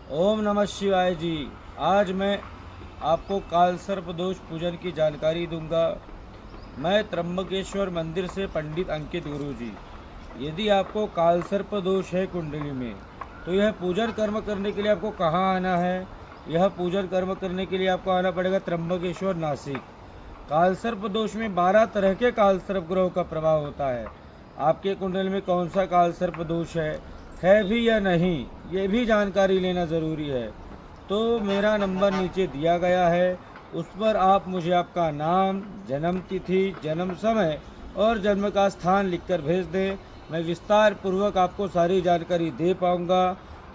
ओम नमः शिवाय जी। आज मैं आपको काल सर्प दोष पूजन की जानकारी दूंगा। मैं त्र्यंबकेश्वर मंदिर से पंडित अंकित गुरु जी। यदि आपको काल सर्प दोष है कुंडली में, तो यह पूजन कर्म करने के लिए आपको कहाँ आना है? यह पूजन कर्म करने के लिए आपको आना पड़ेगा त्र्यंबकेश्वर नासिक। काल सर्प दोष में 12 तरह के काल सर्प ग्रहों का प्रभाव होता है। आपके कुंडल में कौन सा काल सर्प दोष है भी या नहीं, ये भी जानकारी लेना ज़रूरी है। तो मेरा नंबर नीचे दिया गया है, उस पर आप मुझे आपका नाम, जन्म तिथि, जन्म समय और जन्म का स्थान लिखकर भेज दें। मैं विस्तार पूर्वक आपको सारी जानकारी दे पाऊँगा।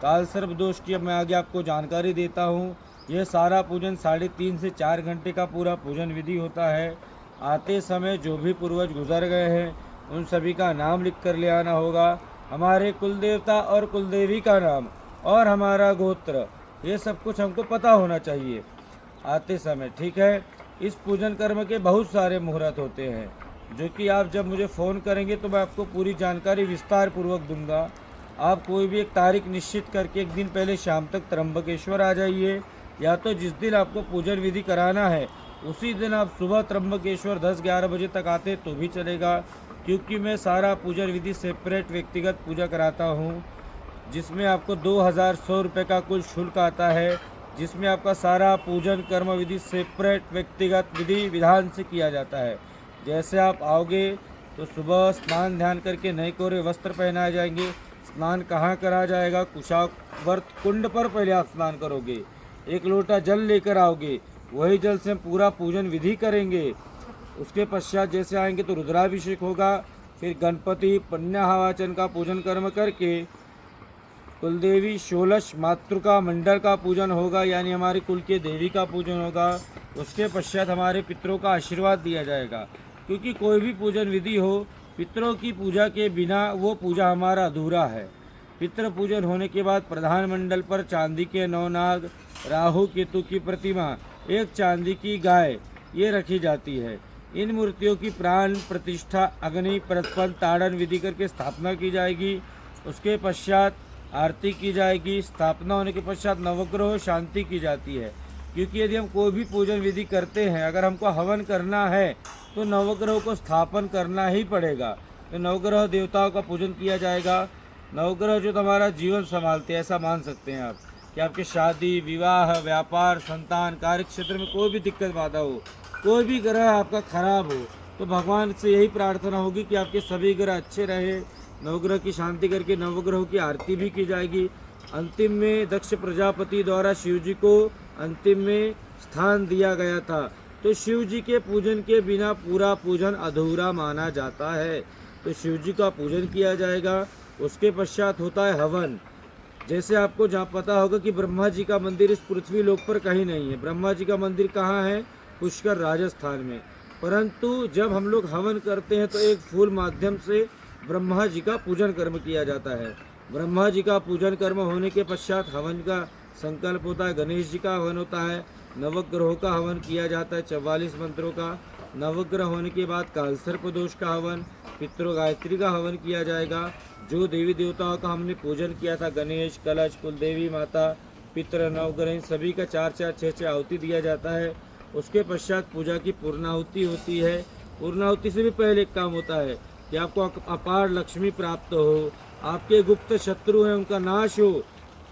काल सर्प दोष की अब मैं आगे आपको जानकारी देता हूँ। यह सारा पूजन 3.5 से 4 घंटे का पूरा पूजन विधि होता है। आते समय जो भी पूर्वज गुजर गए हैं उन सभी का नाम लिख कर ले आना होगा। हमारे कुल देवता और कुल देवी का नाम और हमारा गोत्र, ये सब कुछ हमको पता होना चाहिए आते समय, ठीक है। इस पूजन कर्म के बहुत सारे मुहूर्त होते हैं, जो कि आप जब मुझे फ़ोन करेंगे तो मैं आपको पूरी जानकारी विस्तार पूर्वक दूंगा। आप कोई भी एक तारीख निश्चित करके एक दिन पहले शाम तक त्र्यंबकेश्वर आ जाइए, या तो जिस दिन आपको पूजन विधि कराना है उसी दिन आप सुबह त्र्यंबकेश्वर 10-11 बजे तक आते तो भी चलेगा, क्योंकि मैं सारा पूजन विधि सेपरेट व्यक्तिगत पूजा कराता हूँ, जिसमें आपको 2100 रुपये का कुल शुल्क आता है, जिसमें आपका सारा पूजन कर्म विधि सेपरेट व्यक्तिगत विधि विधान से किया जाता है। जैसे आप आओगे तो सुबह स्नान ध्यान करके नए कोरे वस्त्र पहनाए जाएंगे। स्नान कहाँ करा जाएगा? कुशावर्त कुंड पर पहले आप स्नान करोगे, एक लोटा जल लेकर आओगे, वही जल से हम पूरा पूजन विधि करेंगे। उसके पश्चात जैसे आएंगे तो रुद्राभिषेक होगा, फिर गणपति पन्याहवाचन का पूजन कर्म करके कुलदेवी षोलश मातृका मंडल का पूजन होगा, यानी हमारे कुल के देवी का पूजन होगा। उसके पश्चात हमारे पितरों का आशीर्वाद दिया जाएगा, क्योंकि कोई भी पूजन विधि हो, पितरों की पूजा के बिना वो पूजा हमारा अधूरा है। पितृ पूजन होने के बाद प्रधान मंडल पर चांदी के 9 नाग, राहु केतु की प्रतिमा, एक चांदी की गाय ये रखी जाती है। इन मूर्तियों की प्राण प्रतिष्ठा अग्नि प्रस्पंद ताड़न विधि करके स्थापना की जाएगी। उसके पश्चात आरती की जाएगी। स्थापना होने के पश्चात नवग्रह शांति की जाती है, क्योंकि यदि हम कोई भी पूजन विधि करते हैं, अगर हमको हवन करना है तो नवग्रह को स्थापन करना ही पड़ेगा। तो नवग्रह देवताओं का पूजन किया जाएगा। नवग्रह जो हमारा जीवन संभालते हैं, ऐसा मान सकते हैं आप कि आपके शादी, विवाह, व्यापार, संतान, कार्य क्षेत्र में कोई भी दिक्कत बाधा हो, कोई भी ग्रह आपका खराब हो, तो भगवान से यही प्रार्थना होगी कि आपके सभी ग्रह अच्छे रहे। नवग्रह की शांति करके नवग्रहों की आरती भी की जाएगी। अंतिम में दक्ष प्रजापति द्वारा शिव जी को अंतिम में स्थान दिया गया था, तो शिव जी के पूजन के बिना पूरा पूजन अधूरा माना जाता है। तो शिव जी का पूजन किया जाएगा। उसके पश्चात होता है हवन। जैसे आपको जहाँ पता होगा कि ब्रह्मा जी का मंदिर इस पृथ्वी लोक पर कहीं नहीं है। ब्रह्मा जी का मंदिर कहाँ है? पुष्कर, राजस्थान में। परंतु जब हम लोग हवन करते हैं तो एक फूल माध्यम से ब्रह्मा जी का पूजन कर्म किया जाता है। ब्रह्मा जी का पूजन कर्म होने के पश्चात हवन का संकल्प होता है। गणेश जी का हवन होता है। नवग्रहों का हवन किया जाता है 44 मंत्रों का। नवग्रह होने के बाद कालसर्प दोष का हवन, पितृ गायत्री का हवन किया जाएगा। जो देवी देवताओं का हमने पूजन किया था, गणेश, कलश, कुल देवी माता, पितृ, नवग्रह, सभी का 4-4, 6-6 आहुति दिया जाता है। उसके पश्चात पूजा की पूर्णाहुति होती है। पूर्णाहुति से भी पहले एक काम होता है कि आपको अपार लक्ष्मी प्राप्त हो, आपके गुप्त शत्रु हैं उनका नाश हो।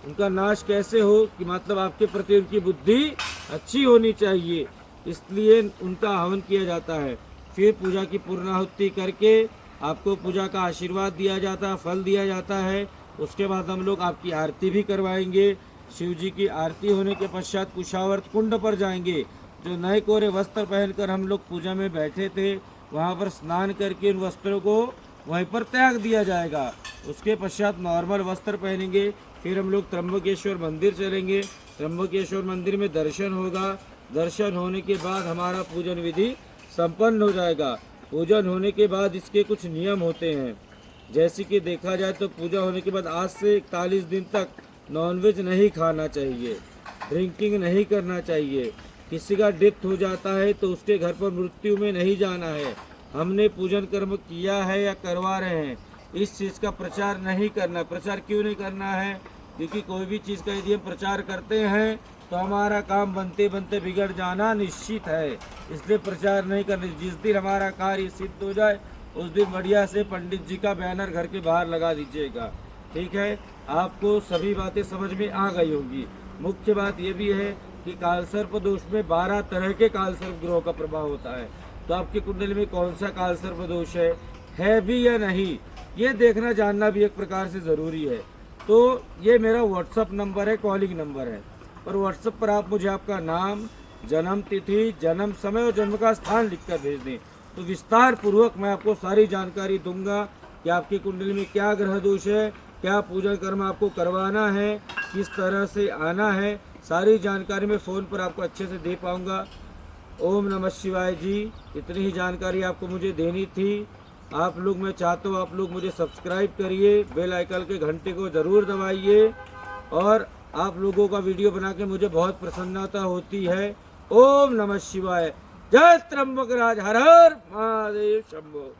उनका नाश कैसे हो? कि मतलब आपके प्रति उनकी बुद्धि अच्छी होनी चाहिए, इसलिए उनका हवन किया जाता है। फिर पूजा की पूर्णाहुति करके आपको पूजा का आशीर्वाद दिया जाता है, फल दिया जाता है। उसके बाद हम लोग आपकी आरती भी करवाएंगे। शिव जी की आरती होने के पश्चात कुशावर्त कुंड पर जाएंगे। जो नए कोरे वस्त्र पहनकर हम लोग पूजा में बैठे थे, वहाँ पर स्नान करके उन वस्त्रों को वहीं पर त्याग दिया जाएगा। उसके पश्चात नॉर्मल वस्त्र पहनेंगे। फिर हम लोग त्र्यंबकेश्वर मंदिर चलेंगे। त्र्यंबकेश्वर मंदिर में दर्शन होगा। दर्शन होने के बाद हमारा पूजन विधि संपन्न हो जाएगा। पूजन होने के बाद इसके कुछ नियम होते हैं, जैसे कि देखा जाए तो पूजा होने के बाद आज से 41 दिन तक नॉनवेज नहीं खाना चाहिए, ड्रिंकिंग नहीं करना चाहिए। किसी का डेथ हो जाता है तो उसके घर पर मृत्यु में नहीं जाना है। हमने पूजन कर्म किया है या करवा रहे हैं, इस चीज़ का प्रचार नहीं करना। प्रचार क्यों नहीं करना है? क्योंकि कोई भी चीज़ का यदि हम प्रचार करते हैं तो हमारा काम बनते बनते बिगड़ जाना निश्चित है। इसलिए प्रचार नहीं करने। जिस दिन हमारा कार्य सिद्ध हो जाए उस दिन बढ़िया से पंडित जी का बैनर घर के बाहर लगा दीजिएगा। ठीक है, आपको सभी बातें समझ में आ गई होगी। मुख्य बात ये भी है कि कालसर्प दोष में 12 तरह के कालसर्प ग्रहों का प्रभाव होता है। तो आपकी कुंडली में कौन सा कालसर्प दोष है भी या नहीं, ये देखना जानना भी एक प्रकार से ज़रूरी है। तो ये मेरा व्हाट्सअप नंबर है, कॉलिंग नंबर है, और व्हाट्सअप पर आप मुझे आपका नाम, जन्म तिथि, जन्म समय और जन्म का स्थान लिखकर भेज दें। तो विस्तार पूर्वक मैं आपको सारी जानकारी दूंगा कि आपकी कुंडली में क्या ग्रह दोष है, क्या पूजा कर्म आपको करवाना है, किस तरह से आना है, सारी जानकारी मैं फ़ोन पर आपको अच्छे से दे पाऊंगा। ओम नमः शिवाय जी। इतनी ही जानकारी आपको मुझे देनी थी। आप लोग, मैं चाहता हूँ आप लोग मुझे सब्सक्राइब करिए, बेल आइकन के घंटे को ज़रूर दबाइए, और आप लोगों का वीडियो बना के मुझे बहुत प्रसन्नता होती है। ओम नमः शिवाय। जय त्र्यंबकराज, हर हर महादेव शंभो।